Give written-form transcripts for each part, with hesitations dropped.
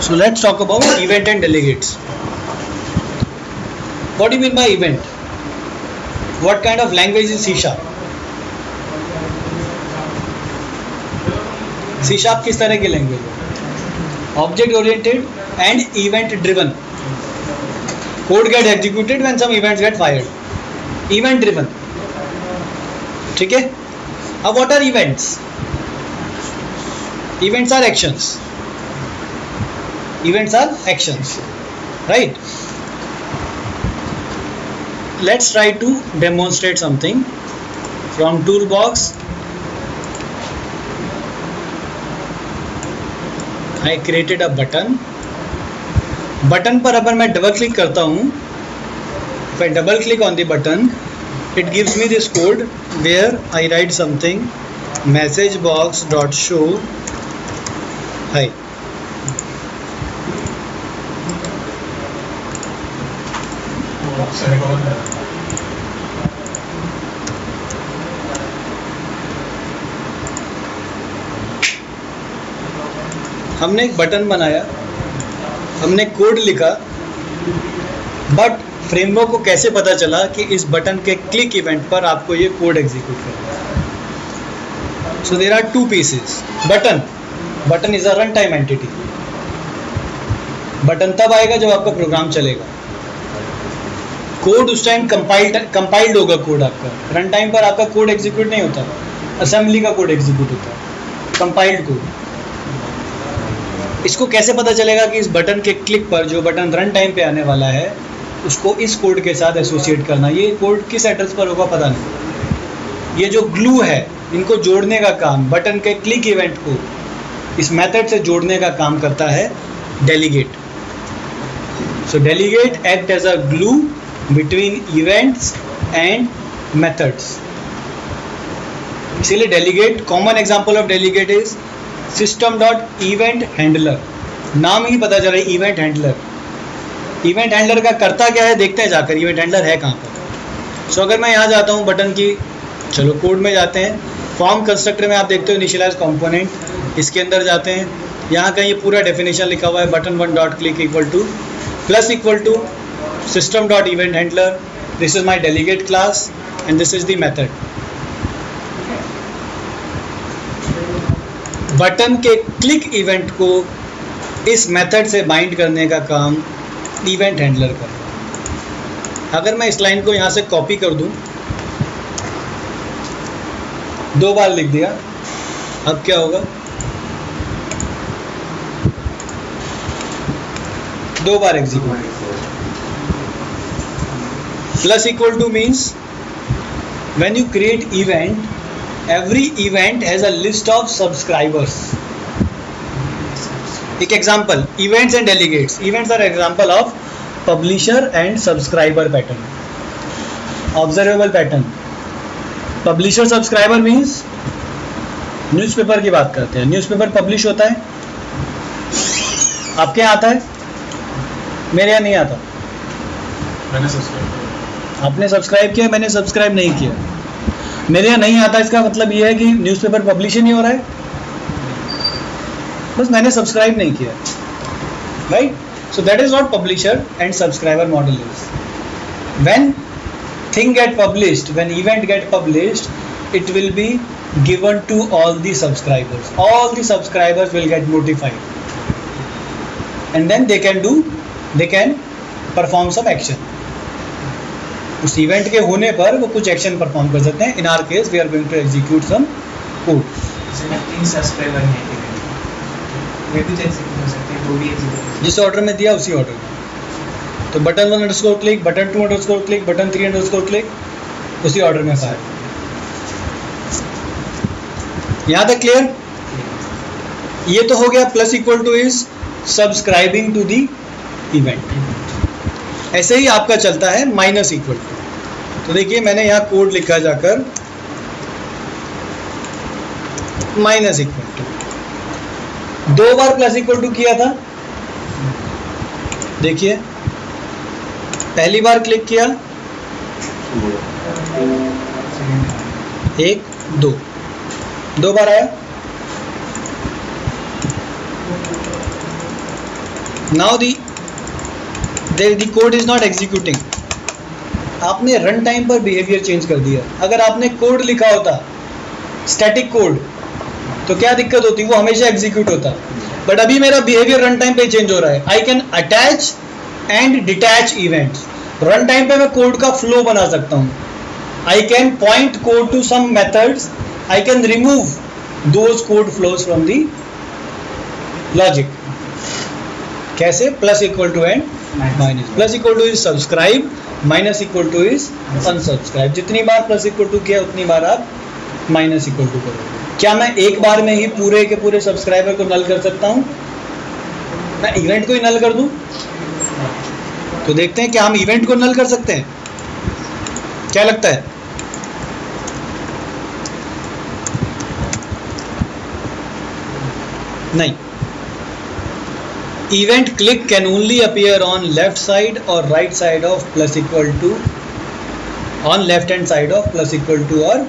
So let's talk about event and delegates. What do you mean by event? What kind of language is C#? C# किस तरह की language है? Object oriented and event driven. Code get executed when some events get fired. Event driven. ठीक है? अब what are events? Events are actions. Events are actions, right? Let's try to demonstrate something from toolbox. I created a button. Button पर अगर मैं double click करता हूँ, if I double click on the button, it gives me this code where I write something, message box dot show hi. हमने एक button बनाया, हमने code लिखा, बट फ्रेमवर्क को कैसे पता चला कि इस बटन के क्लिक इवेंट पर आपको ये कोड एग्जीक्यूट करना है? So there are two pieces. Button is a run time entity. Button तब आएगा जब आपका प्रोग्राम चलेगा. कोड उस टाइम कंपाइल्ड होगा. कोड आपका रन टाइम पर आपका कोड एग्जीक्यूट नहीं होता, असेंबली का कोड एग्जीक्यूट होता है, कंपाइल्ड कोड. इसको कैसे पता चलेगा कि इस बटन के क्लिक पर जो बटन रन टाइम पे आने वाला है उसको इस कोड के साथ एसोसिएट करना? ये कोड किस एड्रेस पर होगा पता नहीं. ये जो ग्लू है, इनको जोड़ने का काम, बटन के क्लिक इवेंट को इस मेथड से जोड़ने का काम करता है delegate. So delegate act as a glue between events and methods. इसीलिए delegate, common example of delegate is system dot event handler. नाम ही पता चल रहा है इवेंट हैंडलर. इवेंट हैंडलर का करता क्या है देखते हैं जाकर, इवेंट हैंडलर है कहाँ पर. सो अगर मैं यहाँ जाता हूँ बटन की, चलो कोड में जाते हैं, फॉर्म कंस्ट्रक्टर में आप देखते हो इनिशियलाइज कंपोनेंट, इसके अंदर जाते हैं, यहाँ कहीं ये पूरा डेफिनेशन लिखा हुआ है, button one dot click equal to plus equal to system dot event handler. This is my delegate class and this is the method. Button के क्लिक इवेंट को इस मेथड से बाइंड करने का काम इवेंट हैंडलर का. अगर मैं इस लाइन को यहाँ से कॉपी कर दूँ, 2 बार लिख दिया, अब क्या होगा? 2 बार execute. Plus equal to means when you create event, every event has a list of subscribers. एक example, events and delegates. Events are example of publisher and subscriber pattern. Observable pattern. Publisher subscriber means newspaper की बात करते हैं. Newspaper publish होता है, आपके यहाँ आता है, मेरे यहाँ नहीं आता. मैंने सब्सक्राइब किया, आपने सब्सक्राइब किया, मैंने सब्सक्राइब नहीं किया. मेरे यहाँ नहीं आता, इसका मतलब ये है कि न्यूज़पेपर पब्लिश ही नहीं हो रहा है, बस मैंने सब्सक्राइब नहीं किया, right? So that is not publisher and subscriber model. Is when thing get published, when event get published, it will be given to all the subscribers. All the subscribers will get notified and then they can perform some action. उस event के होने पर वो कुछ action perform कर सकते हैं. In our case we are going to execute some code. जिस ऑर्डर में दिया उसी ऑर्डर में. तो button 1 underscore click, button 2 underscore click, button 3 underscore click, उसी ऑर्डर में फायर. यहाँ तक क्लियर? ये तो हो गया. Plus equal to is subscribing to the event. ऐसे ही आपका चलता है माइनस इक्वल टू. तो देखिए मैंने यहाँ कोड लिखा जाकर माइनस इक्वल टू. 2 बार प्लस इक्वल टू किया था. देखिए पहली बार क्लिक किया, 1 2, 2 बार आया. Now the code is not executing. आपने रन टाइम पर बिहेवियर चेंज कर दिया। अगर आपने कोड लिखा होता स्टैटिक कोड तो क्या दिक्कत होती, वो हमेशा एग्जीक्यूट होता। बट अभी मेरा बिहेवियर रन टाइम पे चेंज हो रहा है। I can attach and detach events. Run time पे मैं कोड का फ्लो बना सकता हूँ। I can point code to some methods, I can remove those code flows from the logic. कैसे? Plus equal to and minus. Plus equal to is subscribe, minus equal to is unsubscribe. जितनी बार plus equal to किया उतनी बार आप minus equal to करोगे। क्या मैं एक बार में ही पूरे के पूरे सब्सक्राइबर को नल कर सकता हूं? मैं इवेंट को ही नल कर दूं? तो देखते हैं क्या हम इवेंट को नल कर सकते हैं। क्या लगता है? नहीं। Event click can only appear on left side और right side of plus equal to, on left hand side of plus equal to और,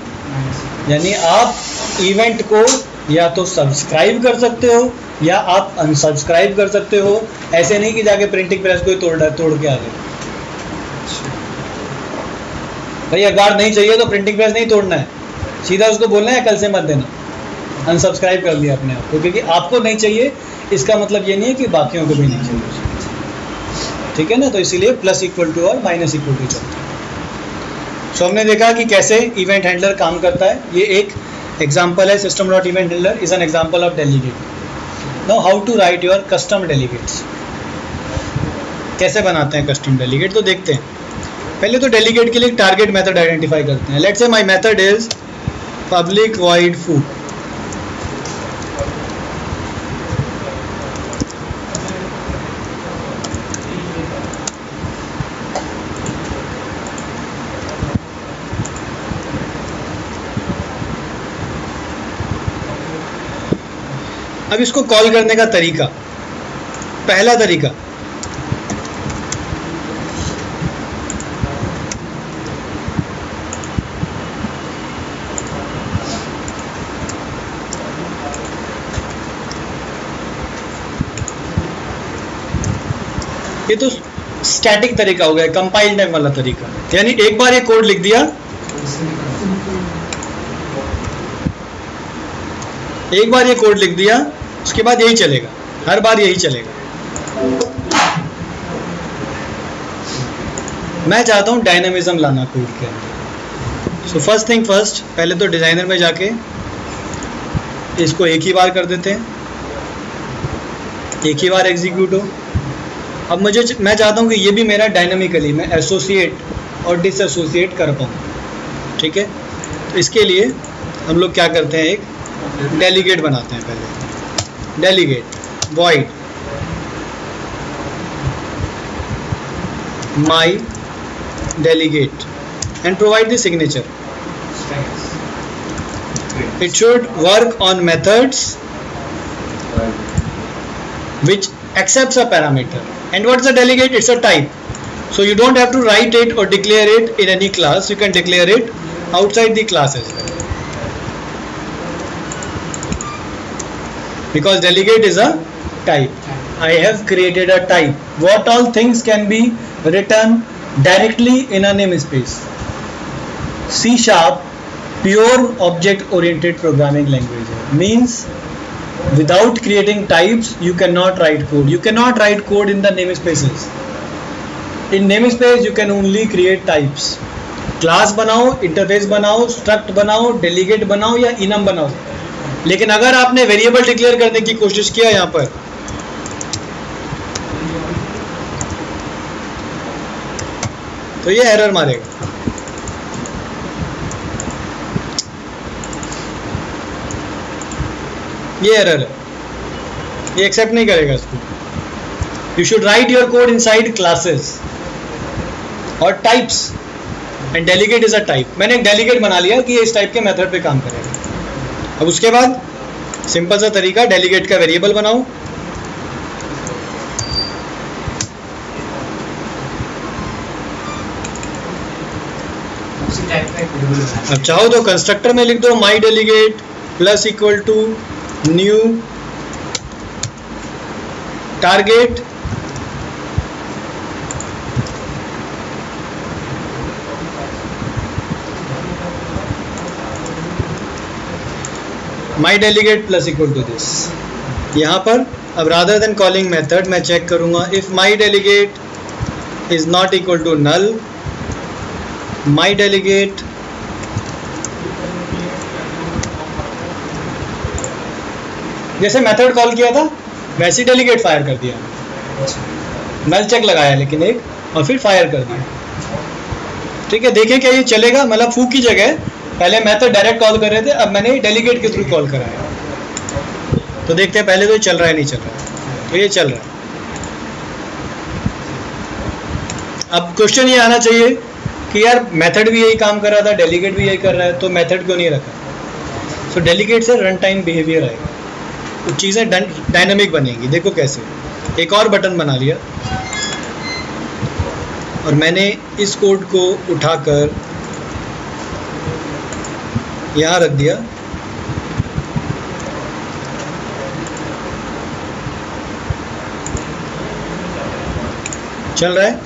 यानी आप इवेंट को या तो सब्सक्राइब कर सकते हो या आप अनसब्सक्राइब कर सकते हो। ऐसे नहीं कि जाके प्रिंटिंग प्रेस को ही तोड़ के आ गए। भाई अखबार नहीं चाहिए तो प्रिंटिंग प्रेस नहीं तोड़ना है, सीधा उसको बोलना है कल से मत देना। अनसब्सक्राइब कर लिया अपने आप को, क्योंकि आपको नहीं चाहिए इसका मतलब ये नहीं है कि बाकियों को भी नहीं चाहिए। ठीक है ना? तो इसीलिए प्लस इक्वल टू और माइनस इक्वल टू चलता है। सो हमने देखा कि कैसे इवेंट हैंडलर काम करता है। ये एक एग्जांपल है। System dot event handler is an example of delegate. Now how to write your custom delegates. कैसे बनाते हैं कस्टम डेलीगेट, तो देखते हैं। पहले तो डेलीगेट के लिए टारगेट मेथड आइडेंटिफाई करते हैं। Let's say my method is public void food. अब इसको कॉल करने का तरीका, पहला तरीका ये तो स्टैटिक तरीका हो गया, कंपाइल टाइम वाला तरीका। यानी एक बार ये कोड लिख दिया, एक बार ये कोड लिख दिया, उसके बाद यही चलेगा, हर बार यही चलेगा। मैं चाहता हूं डायनामिज्म लाना कोड के अंदर। सो फर्स्ट थिंग फर्स्ट, पहले तो डिजाइनर में जाके इसको एक ही बार कर देते हैं, एक ही बार एग्जीक्यूट हो। अब मैं चाहता हूं कि ये भी मेरा डायनामिकली मैं एसोसिएट और डिसएसोसिएट कर पाऊँ। ठीक है? तो इसके लिए हम लोग क्या करते हैं, एक डेलीगेट बनाते हैं। पहले delegate void my delegate and provide the signature. It should work on methods which accepts a parameter. And what's a delegate? It's a type. So you don't have to write it or declare it in any class. You can declare it outside the class as well. Because delegate is a type. I have created a type. What all things can be written directly in a namespace? C# pure object oriented programming language means without creating types you cannot write code. You cannot write code in the namespaces. In namespace you can only create types. Class बनाओ, interface बनाओ, struct बनाओ, delegate बनाओ या enum बनाओ। लेकिन अगर आपने variable declare करने की कोशिश किया यहाँ पर, तो ये एरर मारेगा। ये एरर है, ये एक्सेप्ट नहीं करेगा इसको। You should write your code inside classes और types and delegate is a type. मैंने एक डेलीगेट बना लिया कि ये इस टाइप के मेथड पे काम करेगा। अब उसके बाद सिंपल सा तरीका, डेलीगेट का वेरिएबल बनाओ, अब चाहो तो कंस्ट्रक्टर में लिख दो my delegate plus equal to new target my delegate plus equal to this. यहाँ पर अब रादर देन कॉलिंग मेथड मैं चेक करूँगा if my delegate is not equal to null, my delegate जैसे मेथड कॉल किया था वैसे डेलीगेट फायर कर दिया, नल चेक लगाया लेकिन एक, और फिर फायर कर दिया। ठीक है, देखें क्या ये चलेगा, मतलब फू की जगह पहले मेथड डायरेक्ट कॉल कर रहे थे, अब मैंने डेलीगेट के थ्रू कॉल कराया। तो देखते हैं पहले तो ये चल रहा है नहीं चल रहा है, तो ये चल रहा है। अब क्वेश्चन ये आना चाहिए कि यार मेथड भी यही काम कर रहा था, डेलीगेट भी यही कर रहा है, तो मेथड क्यों नहीं रखा। तो डेलीगेट से रन टाइम बिहेवियर आएगा, तो चीज़ें डायनामिक बनेंगी। देखो कैसे, एक और बटन बना लिया और मैंने इस कोड को उठाकर यहाँ रख दिया। चल रहा है,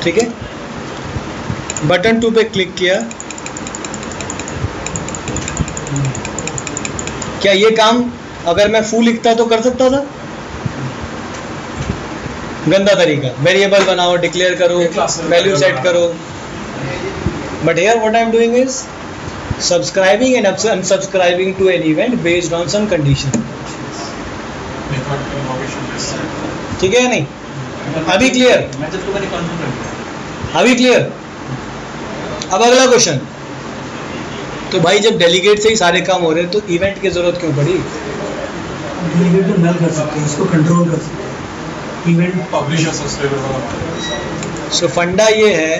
ठीक है। बटन 2 पे क्लिक किया, क्या ये काम अगर मैं फू लिखता तो कर सकता था? गंदा तरीका, वेरिएबल बनाओ, डिक्लेयर करो, वैल्यू सेट करो। But here what I am doing is subscribing and unsubscribing to an event based on some condition. ठीक है या नहीं? अभी क्लियर? अभी क्लियर? अब अगला क्वेश्चन। तो भाई जब डेलीगेट से ही सारे काम हो रहे हैं तो इवेंट की जरूरत क्यों पड़ी? डेलीगेट को नल कर सकते हैं, इसको कंट्रोल कर सकते हैं, इवेंट पब्लिशर सब्सक्राइबर। सो फंडा ये है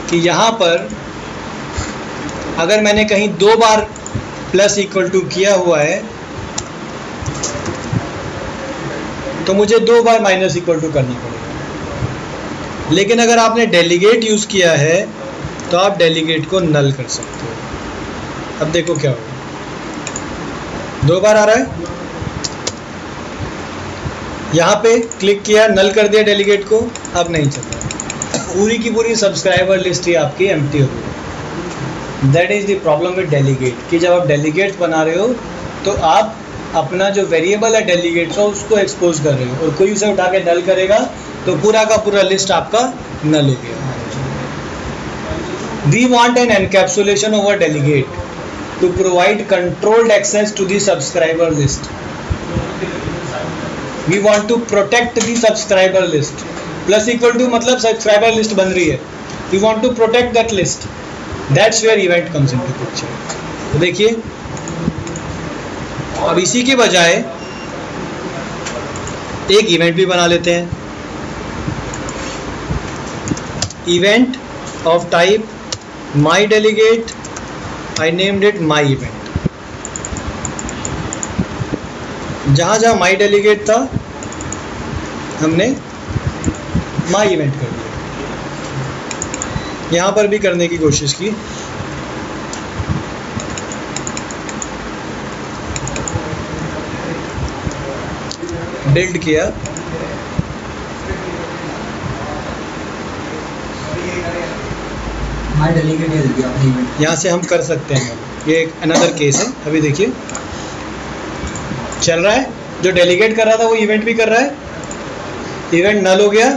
कि यहाँ पर अगर मैंने कहीं 2 बार प्लस इक्वल टू किया हुआ है तो मुझे 2 बार माइनस इक्वल टू करना पड़ेगा। लेकिन अगर आपने डेलीगेट यूज़ किया है तो आप डेलीगेट को नल कर सकते हो। अब देखो क्या होगा, 2 बार आ रहा है, यहाँ पे क्लिक किया, नल कर दिया डेलीगेट को, अब नहीं चल रहा, पूरी की पूरी सब्सक्राइबर लिस्ट ही आपकी एम्प्टी हो गई। That is the problem with delegate, कि जब आप डेलीगेट बना रहे हो तो आप अपना जो वेरिएबल है डेलीगेट का उसको एक्सपोज कर रहे हो, और कोई उसे उठा के नल करेगा तो पूरा का पूरा लिस्ट आपका नल हो गया। We want an encapsulation over delegate to provide controlled access to the subscriber list. We want to protect the subscriber list. Plus equal to मतलब subscriber list बन रही है, we want to protect that list. That's where event comes into picture. तो देखिए, अब इसी के बजाय एक इवेंट भी बना लेते हैं, event of type my delegate, I named it my event। जहाँ जहाँ my delegate था हमने my event कर दिया। यहाँ पर भी करने की कोशिश की, बिल्ड किया, यहाँ से हम कर सकते हैं। ये एक अनदर केस है। अभी देखिए चल रहा है, जो डेलीगेट कर रहा था वो इवेंट भी कर रहा है, इवेंट नल हो गया,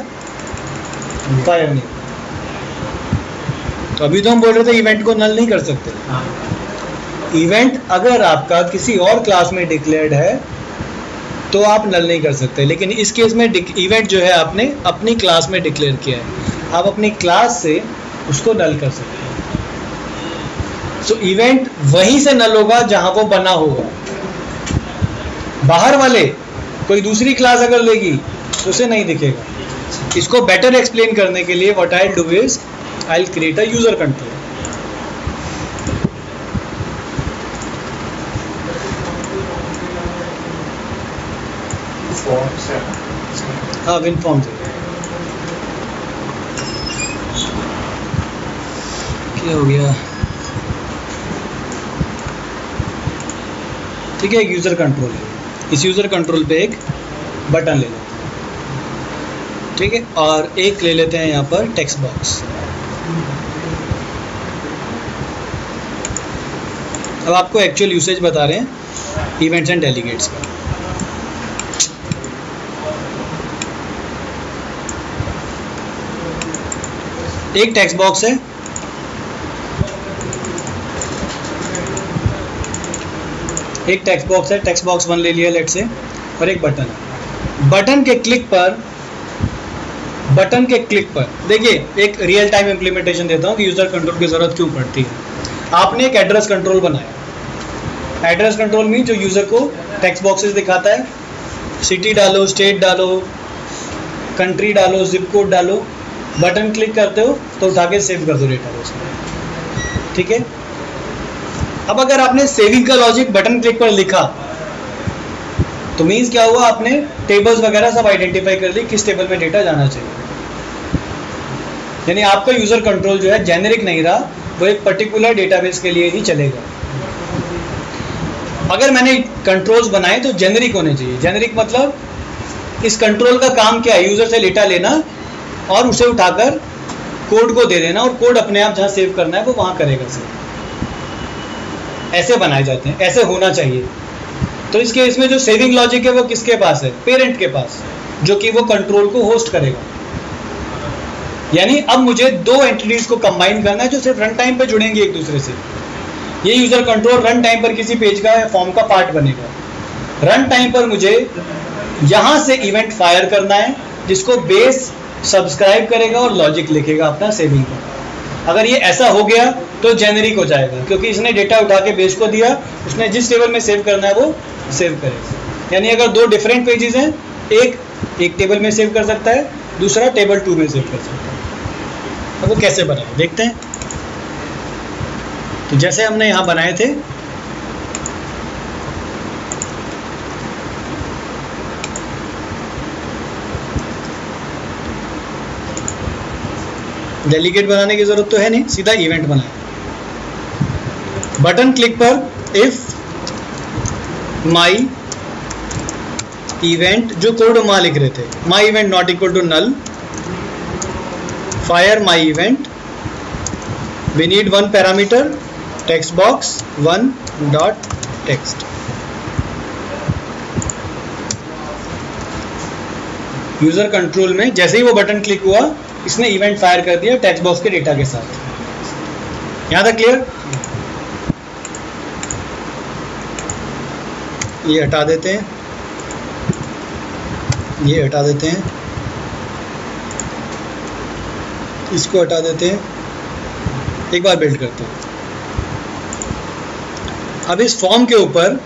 फायर नहीं। तो अभी तो हम बोल रहे थे इवेंट को नल नहीं कर सकते। इवेंट अगर आपका किसी और क्लास में डिक्लेयर्ड है तो आप नल नहीं कर सकते, लेकिन इस केस में इवेंट जो है आपने अपनी क्लास में डिक्लेयर किया है, आप अपनी क्लास से उसको नल कर सकते हैं। सो इवेंट वहीं से नल होगा जहां वो बना होगा। बाहर वाले कोई दूसरी क्लास अगर लेगी तो उसे नहीं दिखेगा। इसको बेटर एक्सप्लेन करने के लिए what I do is I will create a user control. हाँ, विन फॉर्म से क्या हो गया, ठीक है। एक यूज़र कंट्रोल है, इस यूज़र कंट्रोल पे एक बटन ले लेते हैं, ठीक है। और एक ले लेते हैं यहाँ पर टेक्स्ट बॉक्स। अब आपको एक्चुअल यूसेज बता रहे हैं इवेंट्स एंड डेलीगेट्स का। एक टेक्स्ट बॉक्स है, टेक्स्ट बॉक्स 1 ले लिया लेट से, और एक बटन है। बटन के क्लिक पर देखिए, एक रियल टाइम इम्प्लीमेंटेशन देता हूँ कि यूज़र कंट्रोल की ज़रूरत क्यों पड़ती है। आपने एक एड्रेस कंट्रोल बनाया। एड्रेस कंट्रोल में जो यूज़र को टेक्स्ट बॉक्सेस दिखाता है, सिटी डालो, स्टेट डालो, कंट्री डालो, जिप कोड डालो। बटन क्लिक करते हो तो उठा के सेव कर दो डेटा उसमें, ठीक है। अब अगर आपने सेविंग का लॉजिक बटन क्लिक पर लिखा तो मीन्स क्या हुआ, आपने टेबल्स वगैरह सब आइडेंटिफाई कर ली किस टेबल में डेटा जाना चाहिए। यानी आपका यूजर कंट्रोल जो है जेनेरिक नहीं रहा, वो एक पर्टिकुलर डेटाबेस के लिए ही चलेगा। अगर मैंने कंट्रोल्स बनाए तो जेनेरिक होने चाहिए। जेनेरिक मतलब इस कंट्रोल का काम क्या है, यूजर से डेटा लेना और उसे उठाकर कोड को दे देना, और कोड अपने आप जहां सेव करना है वो वहां करेगा सेव। ऐसे बनाए जाते हैं, ऐसे होना चाहिए। तो इस केस में जो सेविंग लॉजिक है वो किसके पास है, पेरेंट के पास, जो कि वो कंट्रोल को होस्ट करेगा। यानी अब मुझे दो एंटिटीज को कंबाइन करना है जो सिर्फ रन टाइम पे जुड़ेंगे एक दूसरे से। ये यूजर कंट्रोल रन टाइम पर किसी पेज का या फॉर्म का पार्ट बनेगा। रन टाइम पर मुझे यहां से इवेंट फायर करना है जिसको बेस सब्सक्राइब करेगा और लॉजिक लिखेगा अपना सेविंग का। अगर ये ऐसा हो गया तो जेनेरिक हो जाएगा, क्योंकि इसने डेटा उठा के बेस को दिया, उसने जिस टेबल में सेव करना है वो सेव करेगा। यानी अगर दो डिफरेंट पेजेस हैं, एक टेबल में सेव कर सकता है, दूसरा टेबल 2 में सेव कर सकता है। अब वो कैसे बनाए देखते हैं। तो जैसे हमने यहाँ बनाए थे, डेलीगेट बनाने की जरूरत तो है नहीं, सीधा इवेंट बनाए। बटन क्लिक पर इफ माई इवेंट, जो कोड वहां लिख रहे थे, my event not equal to null, fire my event, we need one parameter, text box 1 dot text. User control में जैसे ही वो बटन क्लिक हुआ, इसने इवेंट फायर कर दिया टेक्स्ट बॉक्स के डेटा के साथ। यहां तक क्लियर? ये हटा देते हैं, ये हटा देते हैं, इसको हटा देते हैं, एक बार बिल्ड करते हैं। अब इस फॉर्म के ऊपर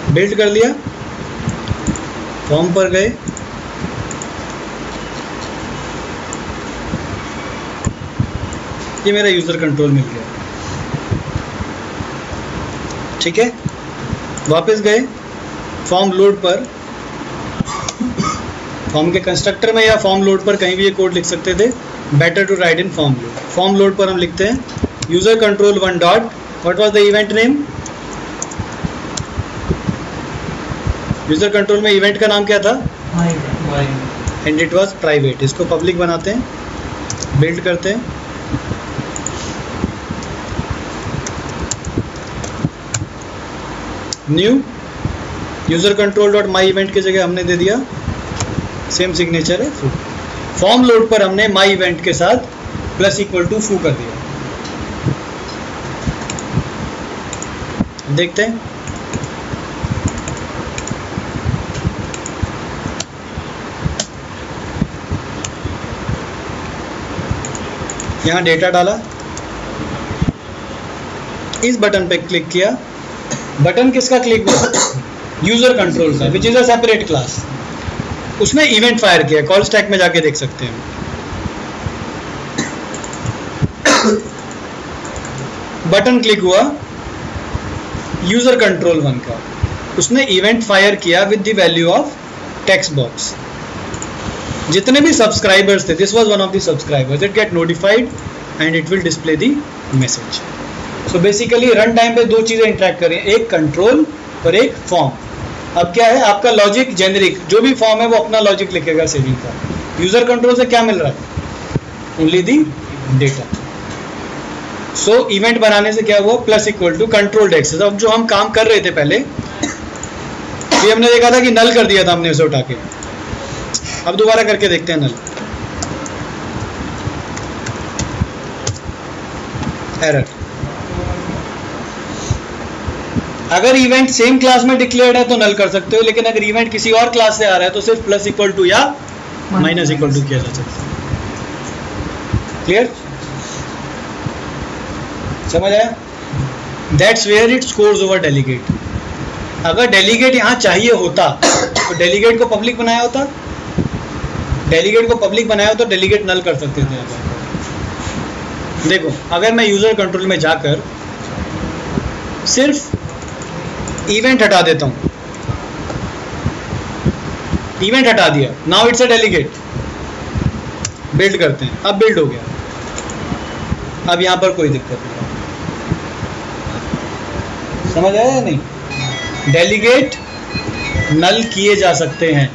बिल्ड कर लिया, फॉर्म पर गए, ये मेरा यूजर कंट्रोल मिल गया, ठीक है। वापस गए फॉर्म लोड पर, फॉर्म के कंस्ट्रक्टर में या फॉर्म लोड पर कहीं भी ये कोड लिख सकते थे, better to write in form load. Form load पर हम लिखते हैं user control 1 dot, what was the event name, user control में इवेंट का नाम क्या था, एंड इट वाज प्राइवेट। इसको पब्लिक बनाते हैं, बिल्ड करते हैं, new user control dot my event की जगह हमने दे दिया सेम सिग्नेचर है फू। फॉर्म लोड पर हमने माई इवेंट के साथ प्लस इक्वल टू फू कर दिया। देखते हैं, यहाँ डेटा डाला, इस बटन पे क्लिक किया, बटन किसका क्लिक हुआ? यूजर कंट्रोल का, which is a separate class. उसने इवेंट फायर किया, कॉल स्टैक में जाके देख सकते हैं। बटन क्लिक हुआ यूजर कंट्रोल 1 का, उसने इवेंट फायर किया with the value of text box. जितने भी सब्सक्राइबर्स थे, this was one of the subscribers, it get notified and it will display the message. So basically run time पे दो चीजें इंटरेक्ट कर रही हैं, एक कंट्रोल और एक फॉर्म। अब क्या है, आपका लॉजिक जेनरिक, जो भी फॉर्म है वो अपना लॉजिक लिखेगा सेविंग का। यूजर कंट्रोल से क्या मिल रहा है? Only the data. So event बनाने से क्या हुआ? Plus equal to controlled access. अब जो हम काम कर रहे थे पहले, ये हमने देखा था कि नल कर दिया था हमने उसे उठा के। अब दोबारा करके देखते हैं नल। एरर। अगर इवेंट सेम क्लास में डिक्लेयर्ड है तो नल कर सकते हो, लेकिन अगर इवेंट किसी और क्लास से आ रहा है तो सिर्फ प्लस इक्वल टू या माइनस इक्वल टू किया जा सकता है। क्लियर? समझ आया? That's where it scores over delegate. अगर डेलीगेट यहाँ चाहिए होता तो डेलीगेट को पब्लिक बनाया होता, डेलीगेट को पब्लिक बनाया होता तो डेलीगेट नल कर सकते थे। देखो, अगर मैं यूजर कंट्रोल में जाकर सिर्फ इवेंट हटा देता हूं, इवेंट हटा दिया, now it's a delegate. Build करते हैं, अब बिल्ड हो गया, अब यहां पर कोई दिक्कत नहीं। समझ आया या नहीं? डेलीगेट नल किए जा सकते हैं,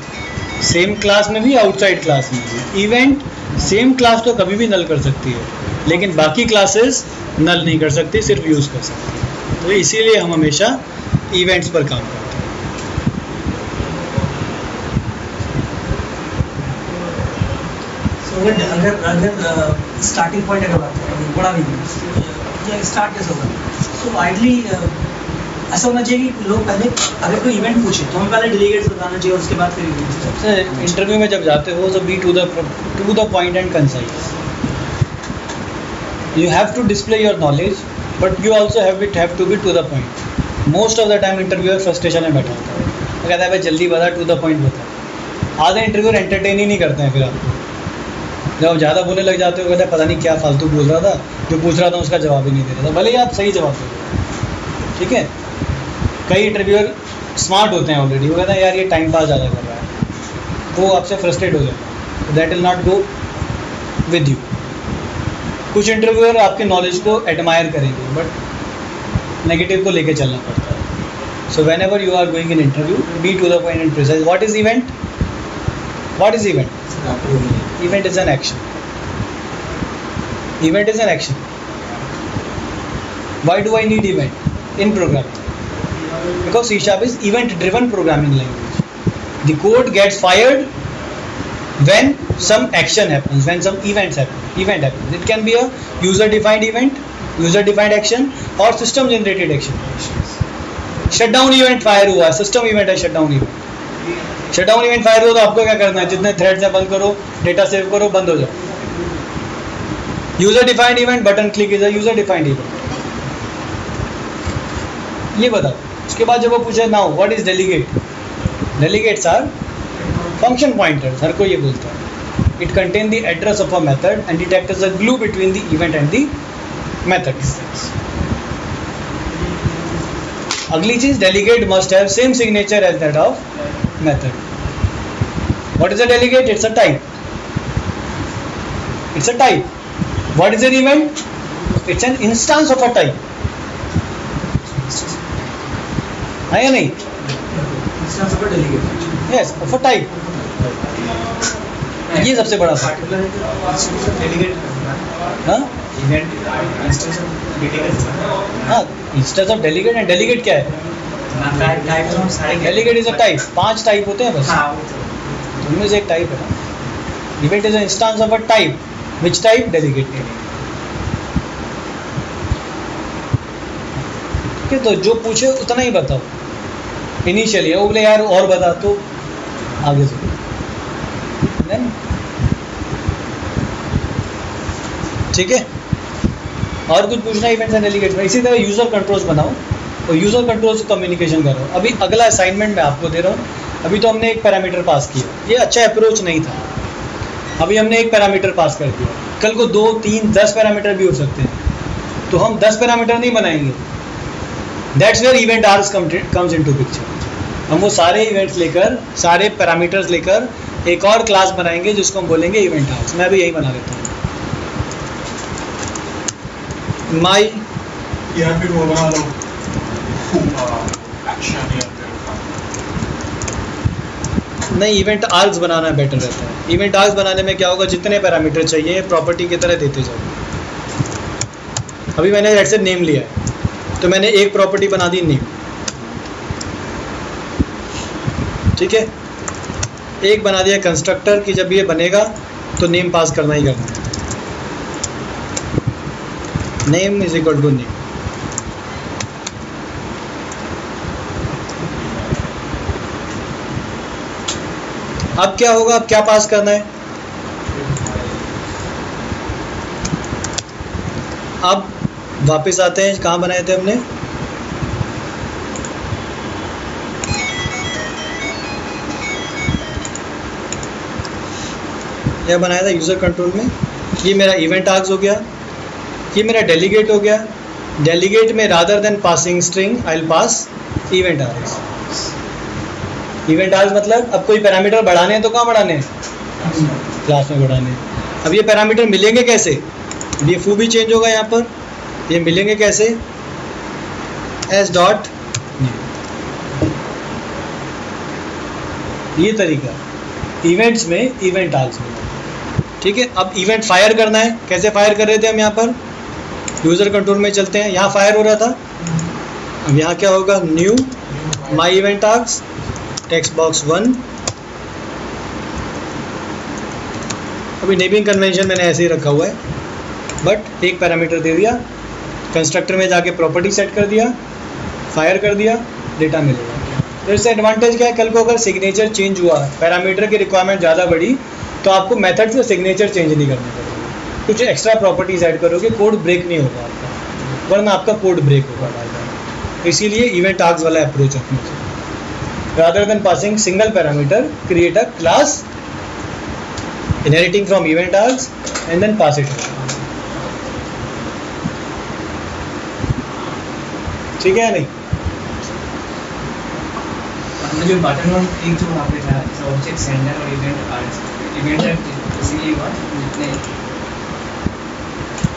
सेम क्लास में भी, आउटसाइड क्लास में भी। इवेंट सेम क्लास तो कभी भी नल कर सकती है, लेकिन बाकी क्लासेस नल नहीं कर सकती, सिर्फ यूज कर सकती है। तो इसीलिए हम हमेशा इवेंट्स पर काम करते हैं। So, अगर स्टार्टिंग पॉइंट अगर बात करें, बड़ा नहीं स्टार्ट कैसे होगा? सो आइडली ऐसा होना चाहिए कि लोग पहले अगर कोई इवेंट पूछे तो हमें पहले डेलीगेट्स बताना चाहिए और उसके बाद फिर इवेंट। इंटरव्यू में जब जाते हो तो be to the point and concise. You have to display your knowledge, but you also have to be to the point. Most of the time interviewer frustration में बैठा होता है, वो कहता है भाई जल्दी बता, टू द पॉइंट बता। आधे इंटरव्यूअर एंटरटेन ही नहीं करते हैं। फिर आपको जब आप ज़्यादा बोलने लग जाते हो, कहते हैं पता नहीं क्या फालतू बोल रहा था, जो पूछ रहा था उसका जवाब ही नहीं दे रहा था, भले ही आप सही जवाब दे रहे हो। ठीक है, कई इंटरव्यूअर स्मार्ट होते हैं ऑलरेडी, वो कहते हैं यार ये टाइम पास ज़्यादा कर रहा है, वो आपसे फ्रस्ट्रेट हो जाता है। That will not go with you. कुछ इंटरव्यूअर आपके नॉलेज को एडमायर करेंगे, बट नेगेटिव को लेके चलना पड़ता है। So whenever you are going in interview, be to the point and precise. What is event? What is event? Event is an action. Event is an action. Why do I need event in programming? Because C# is event-driven programming language. The code gets fired when some action happens, when some events happen. Event happens. It can be a user-defined event, user-defined action, or system-generated action. Shutdown event fire हुआ, system event है shutdown event. Shutdown event fire हो तो आपको क्या करना है? जितने threads हैं बंद करो, डेटा सेव करो, बंद हो जाओ। User defined event, button click is a user defined event. ये बताओ। उसके बाद जब वो पूछे now what is delegate? Delegates are function pointers, हर कोई ये बोलता है। It contain the address of a method and it act as a glue between the event and the method. अगली चीज, delegate must have same signature as that of method. What is a delegate? It's a type. It's a type. What is an event? It's an instance of a type. है या नहीं? Instance of a delegate. Yes, of a type. ये सबसे बड़ा था। Delegate हाँ? Event instance of delegate. हाँ, instance of delegate and delegate क्या है? Delegate is a type. 5 type होते हैं बस, उनमें से एक टाइप है ना। Event is a instance of a type. Which type? Delegate. ठीक है, तो जो पूछे उतना ही बताओ इनिशियली। वो बोले यार और बता, तो आगे से। ठीक है। और कुछ पूछना इवेंट्स एंड डेलीगेट्स में? इसी तरह यूज़र कंट्रोल्स बनाओ और यूज़र कंट्रोल से कम्युनिकेशन करो। अभी अगला असाइनमेंट मैं आपको दे रहा हूँ। अभी तो हमने एक पैरामीटर पास किया, ये अच्छा अप्रोच नहीं था। अभी हमने एक पैरामीटर पास कर दिया, कल को 2, 3, 10 पैरामीटर भी हो सकते हैं, तो हम 10 पैरामीटर नहीं बनाएंगे। That's where event arise comes into picture. हम वो सारे इवेंट्स लेकर, सारे पैरामीटर्स लेकर एक और क्लास बनाएंगे जिसको हम बोलेंगे इवेंट आर्स। मैं भी यही बना लेता हूँ, माई या फिर वो बना लो एक्शन या नहीं, इवेंट आर्क्स बनाना बेटर रहता है। इवेंट आर्क्स बनाने में क्या होगा, जितने पैरामीटर चाहिए प्रॉपर्टी की तरह देते जाओ। अभी मैंने लेट्स से नेम लिया है, तो मैंने एक प्रॉपर्टी बना दी नेम, ठीक है। एक बना दिया कंस्ट्रक्टर कि जब ये बनेगा तो नेम पास करना ही करना है। Name is equal to name. अब क्या होगा, अब क्या पास करना है? अब वापस आते हैं, कहाँ बनाए थे हमने? यह बनाया था यूज़र कंट्रोल में। ये मेरा इवेंट आर्क्स हो गया, ये मेरा डेलीगेट हो गया। डेलीगेट में rather than passing string I will pass event arcs. Event arcs मतलब अब कोई पैरामीटर बढ़ाने हैं तो कहाँ बढ़ाने हैं? क्लास में बढ़ाने हैं। अब ये पैरामीटर मिलेंगे कैसे? ये फू भी चेंज होगा यहाँ पर। ये मिलेंगे कैसे? एस डॉट, ये तरीका इवेंट्स में, इवेंट आर्क्स में, ठीक है। अब इवेंट फायर करना है, कैसे फायर कर रहे थे हम? यहाँ पर यूज़र कंट्रोल में चलते हैं, यहाँ फायर हो रहा था। अब यहाँ क्या होगा? Knew my event arcs text box 1। अभी नेमिंग कन्वेंशन मैंने ऐसे ही रखा हुआ है, बट एक पैरामीटर दे दिया, कंस्ट्रक्टर में जाके प्रॉपर्टी सेट कर दिया, फायर कर दिया, डेटा मिलेगा। तो इससे एडवांटेज क्या है, कल को अगर सिग्नेचर चेंज हुआ, पैरामीटर की रिक्वायरमेंट ज़्यादा बढ़ी, तो आपको मेथड से सिग्नेचर चेंज नहीं करना पड़ेगा। कुछ एक्स्ट्रा प्रॉपर्टीज ऐड करोगे, कोड ब्रेक नहीं होगा आपका, वरना आपका कोड ब्रेक होगा बार। इसीलिए इवेंट आर्क्स वाला अप्रोच अपने से, rather than passing single parameter, create a class inheriting from event args and then pass it on. ठीक है नहीं? हमने जो बटन और एक जो वहाँ पे था ऑब्जेक्ट सेंडर और इवेंट आर्ट्स, इवेंट आर्ट इसीलिए हुआ जितने